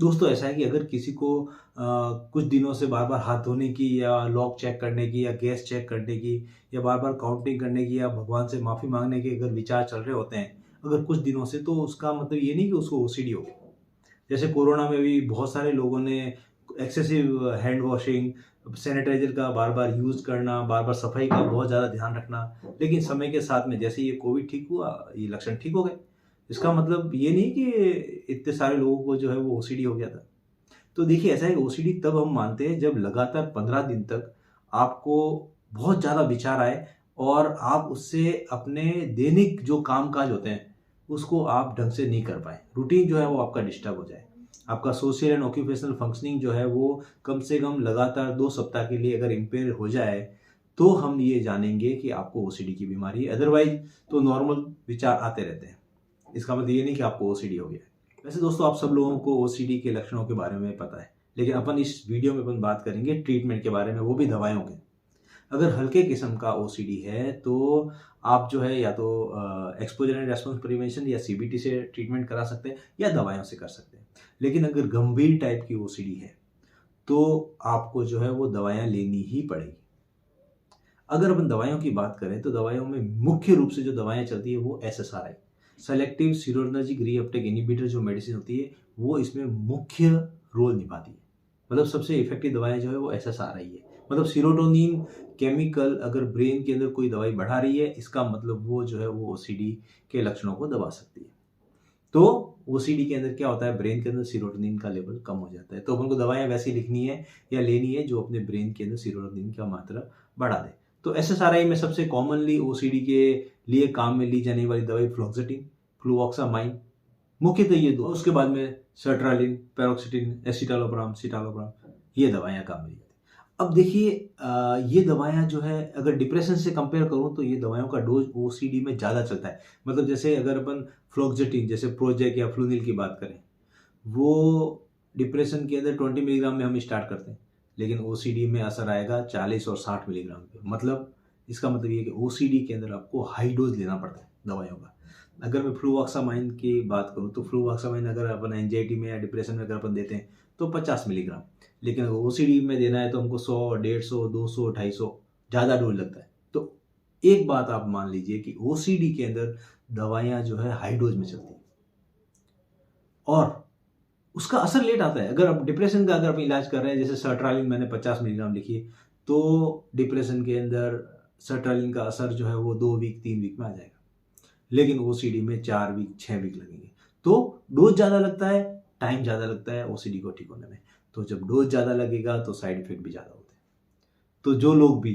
दोस्तों ऐसा है कि अगर किसी को कुछ दिनों से बार-बार हाथ धोने की या लॉक चेक करने की या गैस चेक करने की या बार-बार काउंटिंग करने की या भगवान से माफ़ी माँगने के अगर विचार चल रहे होते हैं, अगर कुछ दिनों से तो उसका मतलब ये नहीं कि उसको ओसीडी हो गया। जैसे कोरोना में भी बहुत सारे लोगों ने एक्सेसिव हैंड वॉशिंग, सैनिटाइज़र का बार-बार यूज़ करना, बार-बार सफाई का बहुत ज़्यादा ध्यान रखना, लेकिन समय के साथ में जैसे ये कोविड ठीक हुआ, ये लक्षण ठीक हो गए। इसका मतलब ये नहीं कि इतने सारे लोगों को जो है वो ओसीडी हो गया था। तो देखिए ऐसा है कि ओसीडी तब हम मानते हैं जब लगातार 15 दिन तक आपको बहुत ज़्यादा विचार आए और आप उससे अपने दैनिक जो काम-काज होते हैं, उसको आप ढंग से नहीं कर पाएँ। रूटीन जो है वो आपका डिस्टर्ब हो जाए। आपका सोशल एंड ऑक्यूपेशनल फंक्शनिंग जो है वो कम से कम लगातार 2 सप्ताह के लिए अगर इम्पेयर हो जाए, तो हम ये जानेंगे कि आपको ओसीडी की बीमारी है। अदरवाइज़ तो नॉर्मल विचार आते रहते हैं। इसका मतलब ये नहीं कि आपको ओसीडी हो गया है। वैसे दोस्तों आप सब लोगों को ओसीडी के लक्षणों के बारे में पता है, लेकिन अपन इस वीडियो में अपन बात करेंगे ट्रीटमेंट के बारे में, वो भी दवाइयों के। अगर हल्के किस्म का ओसीडी है तो आप जो है या तो एक्सपोजर एंड रेस्पॉन्स प्रिवेंशन या सीबीटी से ट्रीटमेंट करा सकते हैं या दवाइयों से कर सकते हैं। लेकिन अगर गंभीर टाइप की ओसीडी है तो आपको जो है वो दवाइयाँ लेनी ही पड़ेगी। अगर अपन दवाइयों की बात करें तो दवाइयों में मुख्य रूप से जो दवाइयाँ चलती है वो SSRI, selective serotonergic reuptake inhibitor जो मेडिसिन होती है वो इसमें मुख्य रोल निभाती है। मतलब सबसे इफेक्टिव दवाएं जो है वो एसएसआरआई है। मतलब सीरोटोनिन केमिकल अगर ब्रेन के अंदर कोई दवाई बढ़ा रही है, इसका मतलब वो जो है वो ओसीडी के लक्षणों को दबा सकती है। तो ओसीडी के अंदर क्या होता है, ब्रेन के अंदर सीरोटोनिन का लेवल कम हो जाता है, तो अपन को दवाइयाँ वैसी लिखनी है या लेनी है जो अपने ब्रेन के अंदर सीरोटोनिन का मात्रा बढ़ा दे। तो एसएसआरआई में सबसे कॉमनली ओसीडी के लिए काम में ली जाने वाली दवाई फ्लोक्सेटिन, फ्लुओक्सामाइन, मुख्यतः ये दो। उसके बाद में सर्ट्रालिन, पैरोक्सिटिन, एसिटालोप्राम, सिटालोप्राम, ये दवाइयाँ काम में ली जाती हैं। अब देखिए ये दवाइयाँ जो है अगर डिप्रेशन से कंपेयर करूँ तो ये दवाइयों का डोज ओसीडी में ज़्यादा चलता है। मतलब जैसे अगर अपन फ्लोक्सेटिन जैसे प्रोजेक या फ्लूनिल की बात करें, वो डिप्रेशन के अंदर 20 मिलीग्राम में हम स्टार्ट करते हैं, लेकिन ओसीडी में असर आएगा 40 और 60 मिलीग्राम पे। मतलब इसका मतलब ये है कि ओसीडी के अंदर आपको हाई डोज लेना पड़ता है दवाइयों का। अगर मैं फ्लुओक्सामाइन की बात करूँ तो फ्लुओक्सामाइन अगर अपन एंजाइटी में या डिप्रेशन में अगर अपन देते हैं तो 50 मिलीग्राम, लेकिन अगर ओसीडी में देना है तो हमको 100, 150, 200, 250 ज़्यादा डोज लगता है। तो एक बात आप मान लीजिए कि ओसीडी के अंदर दवाइयाँ जो है हाई डोज में चलती हैं और उसका असर लेट आता है। अगर आप डिप्रेशन का अगर आप इलाज कर रहे हैं, जैसे सर्ट्रालिन मैंने 50 मिलीग्राम लिखी, तो डिप्रेशन के अंदर सर्ट्रालिन का असर जो है वो 2 वीक 3 वीक में आ जाएगा, लेकिन ओसीडी में 4 वीक 6 वीक लगेंगे। तो डोज ज़्यादा लगता है, टाइम ज़्यादा लगता है ओसीडी को ठीक होने में। तो जब डोज ज़्यादा लगेगा तो साइड इफेक्ट भी ज़्यादा होते हैं। तो जो लोग भी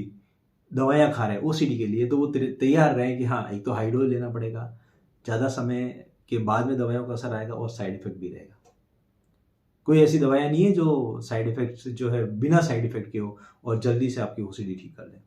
दवाइयाँ खा रहे हैं ओसीडी के लिए, तो वो तैयार रहें कि हाँ, एक तो हाई डोज लेना पड़ेगा, ज़्यादा समय के बाद में दवाइयों का असर आएगा और साइड इफेक्ट भी रहेगा। कोई ऐसी दवाइयाँ नहीं है जो साइड इफेक्ट जो है बिना साइड इफेक्ट के हो और जल्दी से आपकी ओसीडी ठीक कर ले।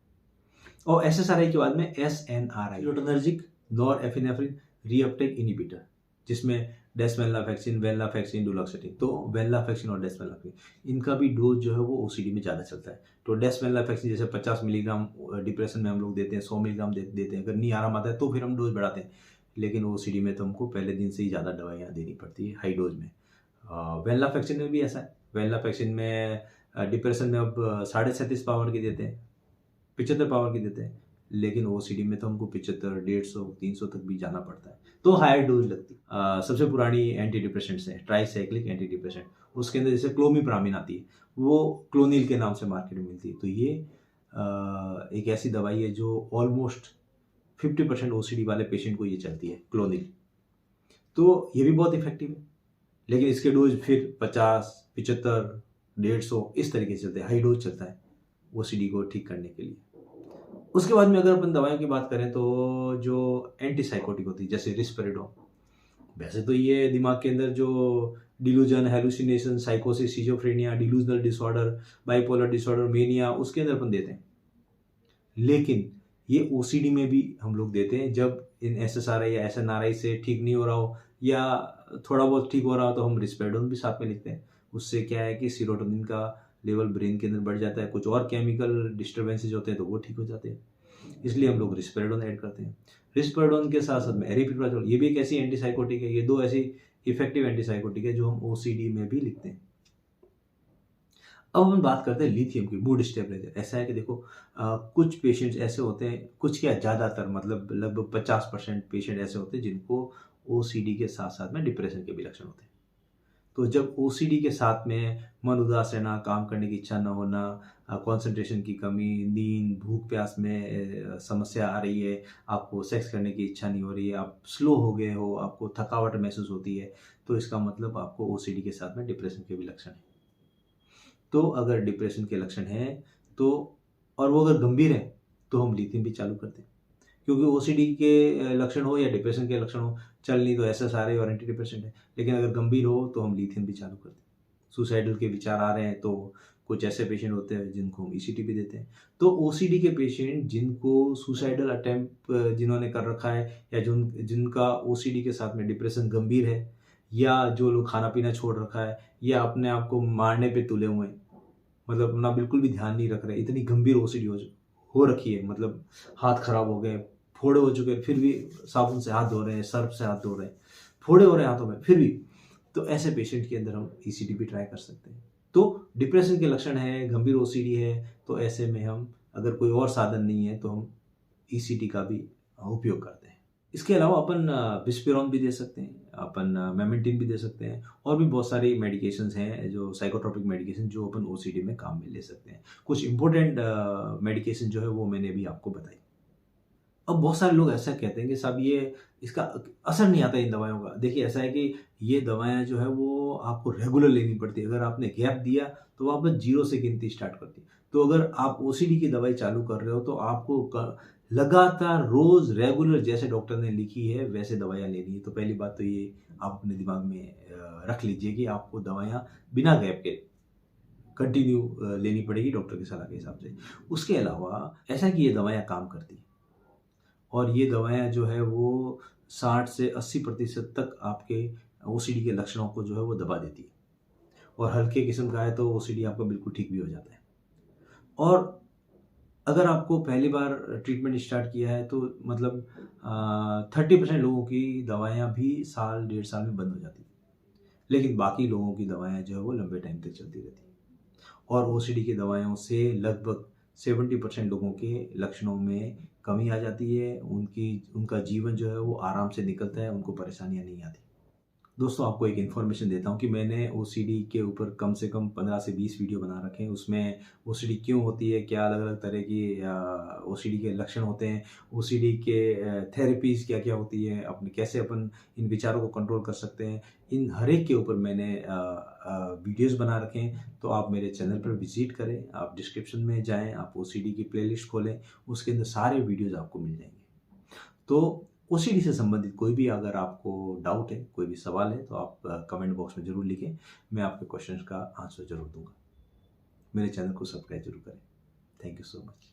और एसएसआरआई के बाद में SNRI, serotonergic norepinephrine reuptake inhibitor, जिसमें डेस्वेल्नाफेक्सिन, वेल्नाफेक्सिन, डुलोक्सिटिन। तो वेल्नाफेक्सिन और डेस्वेल्नाफेक्सिन इनका भी डोज जो है वो ओसीडी में ज़्यादा चलता है। तो डेस्वेल्नाफेक्सिन जैसे 50 मिलीग्राम डिप्रेशन में हम लोग देते हैं, 100 मिलीग्राम देते हैं। अगर नहीं आराम आता है तो फिर हम डोज बढ़ाते हैं, लेकिन ओसीडी में तो हमको पहले दिन से ही ज़्यादा दवाइयाँ देनी पड़ती है हाई डोज में। वेल्नाफेक्सिन में भी ऐसा है। वेल्नाफेक्सिन में डिप्रेशन में अब 37.5 पावर की देते हैं, 75 पावर की देते हैं, लेकिन ओसीडी में तो हमको 75, 150, 300 तक भी जाना पड़ता है, तो हायर डोज लगती है। सबसे पुरानी एंटी डिप्रेसेंट्स है ट्राइसाइक्लिक एंटी डिप्रेसेंट, उसके अंदर जैसे क्लोमिप्रामिन आती है, वो क्लोनिल के नाम से मार्केट में मिलती है। तो ये एक ऐसी दवाई है जो ऑलमोस्ट 50% ओसीडी वाले पेशेंट को ये चलती है, क्लोनिल। तो ये भी बहुत इफेक्टिव है, लेकिन इसके डोज फिर 50, 75, 150 इस तरीके से चलते हैं, हाई डोज चलता है ओसीडी को ठीक करने के लिए। उसके बाद में अगर अपन दवाइयों की बात करें तो जो एंटीसाइकोटिक होती है जैसे रिस्पेरिडोन, वैसे तो ये दिमाग के अंदर जो डिलूजन, हेलुसिनेशन, साइकोसिस, schizophrenia, delusional disorder, bipolar disorder, mania, उसके अंदर अपन देते हैं। लेकिन ये ओसीडी में भी हम लोग देते हैं जब इन एसएसआरआई या एसएनआरआई से ठीक नहीं हो रहा हो या थोड़ा बहुत ठीक हो रहा हो, तो हम रिस्पेरिडोन भी साथ में लिखते हैं। उससे क्या है कि सीरोटोनिन का लेवल ब्रेन के अंदर बढ़ जाता है, कुछ और केमिकल डिस्टर्बेंसेज होते हैं तो वो ठीक हो जाते हैं, इसलिए हम लोग रिस्पेरिडोन ऐड करते हैं। रिस्पेरिडोन के साथ साथ में एरिपिप्राजोल, ये भी एक ऐसी एंटीसाइकोटिक है। ये दो ऐसी इफेक्टिव एंटीसाइकोटिक है जो हम ओसीडी में भी लिखते हैं। अब हम बात करते हैं लिथियम की, मूड स्टेबलाइजर। ऐसा है कि देखो कुछ पेशेंट्स ऐसे होते हैं, कुछ क्या ज़्यादातर मतलब लगभग 50% पेशेंट ऐसे होते हैं जिनको ओसीडी के साथ साथ में डिप्रेशन के भी लक्षण होते हैं। तो जब ओसीडी के साथ में मन उदास रहना, काम करने की इच्छा न होना, कंसंट्रेशन की कमी, नींद, भूख प्यास में समस्या आ रही है, आपको सेक्स करने की इच्छा नहीं हो रही है, आप स्लो हो गए हो, आपको थकावट महसूस होती है, तो इसका मतलब आपको ओसीडी के साथ में डिप्रेशन के भी लक्षण हैं। तो अगर डिप्रेशन के लक्षण हैं तो, और वो अगर गंभीर है, तो हम लिथियम भी चालू करते हैं। क्योंकि ओसीडी के लक्षण हो या डिप्रेशन के लक्षण हो, चल नहीं तो एसएसआरआई और एंटी डिप्रेसेंट है, लेकिन अगर गंभीर हो तो हम लिथियम भी चालू करते हैं। सुसाइडल के विचार आ रहे हैं तो कुछ ऐसे पेशेंट होते हैं जिनको हम ईसीटी भी देते हैं। तो ओसीडी के पेशेंट जिनको सुसाइडल अटेम्प्ट जिन्होंने कर रखा है, या जिनका ओसीडी के साथ में डिप्रेशन गंभीर है, या जो लोग खाना पीना छोड़ रखा है, या अपने आप को मारने पे तुले हुए हैं, मतलब अपना बिल्कुल भी ध्यान नहीं रख रहे, इतनी गंभीर ओसीडी हो रखी है, मतलब हाथ खराब हो गए, फोड़े हो चुके हैं, फिर भी साबुन से हाथ धो रहे हैं, सर्फ से हाथ धो रहे हैं, फोड़े हो रहे हैं हाथों में फिर भी, तो ऐसे पेशेंट के अंदर हम ईसीटी भी ट्राई कर सकते हैं। तो डिप्रेशन के लक्षण है, गंभीर ओसीडी है, तो ऐसे में हम अगर कोई और साधन नहीं है तो हम ईसीटी का भी उपयोग करते हैं। इसके अलावा अपन बिस्पिरोन भी दे सकते हैं, अपन मेमेंटिन भी दे सकते हैं, और भी बहुत सारी मेडिकेशंस हैं जो साइकोट्रोपिक मेडिकेशन जो अपन ओसीडी में काम में ले सकते हैं। कुछ इंपॉर्टेंट मेडिकेशन जो है वो मैंने भी आपको बताई। अब बहुत सारे लोग ऐसा कहते हैं कि साहब ये इसका असर नहीं आता इन दवाइयों का। देखिए ऐसा है कि ये दवाएँ जो है वो आपको रेगुलर लेनी पड़ती है। अगर आपने गैप दिया तो वापस ज़ीरो से गिनती स्टार्ट करती है। तो अगर आप ओसीडी की दवाई चालू कर रहे हो तो आपको लगातार रोज़ रेगुलर जैसे डॉक्टर ने लिखी है वैसे दवाइयाँ लेनी है। तो पहली बात तो ये आप अपने दिमाग में रख लीजिए कि आपको दवाइयाँ बिना गैप के कंटिन्यू लेनी पड़ेगी डॉक्टर की सलाह के हिसाब से। उसके अलावा ऐसा है कि ये दवाइयाँ काम करती हैं। और ये दवाएँ जो है वो 60 से 80% तक आपके ओसीडी के लक्षणों को जो है वो दबा देती है, और हल्के किस्म का है तो ओसीडी आपका बिल्कुल ठीक भी हो जाता है। और अगर आपको पहली बार ट्रीटमेंट स्टार्ट किया है तो मतलब 30% लोगों की दवाइयाँ भी साल, 1.5 साल में बंद हो जाती हैं। लेकिन बाकी लोगों की दवाइयाँ जो है वो लंबे टाइम तक चलती रहती हैं। और ओसीडी की दवाइयों से लगभग 70% लोगों के लक्षणों में कमी आ जाती है, उनका जीवन जो है वो आराम से निकलता है, उनको परेशानियाँ नहीं आती। दोस्तों आपको एक इन्फॉर्मेशन देता हूँ कि मैंने ओसीडी के ऊपर कम से कम 15 से 20 वीडियो बना रखे हैं। उसमें ओसीडी क्यों होती है, क्या अलग-अलग तरह की ओसीडी के लक्षण होते हैं, ओसीडी के थेरेपीज़ क्या-क्या होती है, कैसे अपन इन विचारों को कंट्रोल कर सकते हैं, इन हर एक के ऊपर मैंने वीडियोज़ बना रखे हैं। तो आप मेरे चैनल पर विज़िट करें, आप डिस्क्रिप्शन में जाएँ, आप ओसीडी की प्लेलिस्ट खोलें, उसके अंदर सारे वीडियोज़ आपको मिल जाएँगे। तो ओसीडी से संबंधित कोई भी अगर आपको डाउट है, कोई भी सवाल है, तो आप कमेंट बॉक्स में ज़रूर लिखें। मैं आपके क्वेश्चंस का आंसर ज़रूर दूँगा। मेरे चैनल को सब्सक्राइब ज़रूर करें। Thank you so much.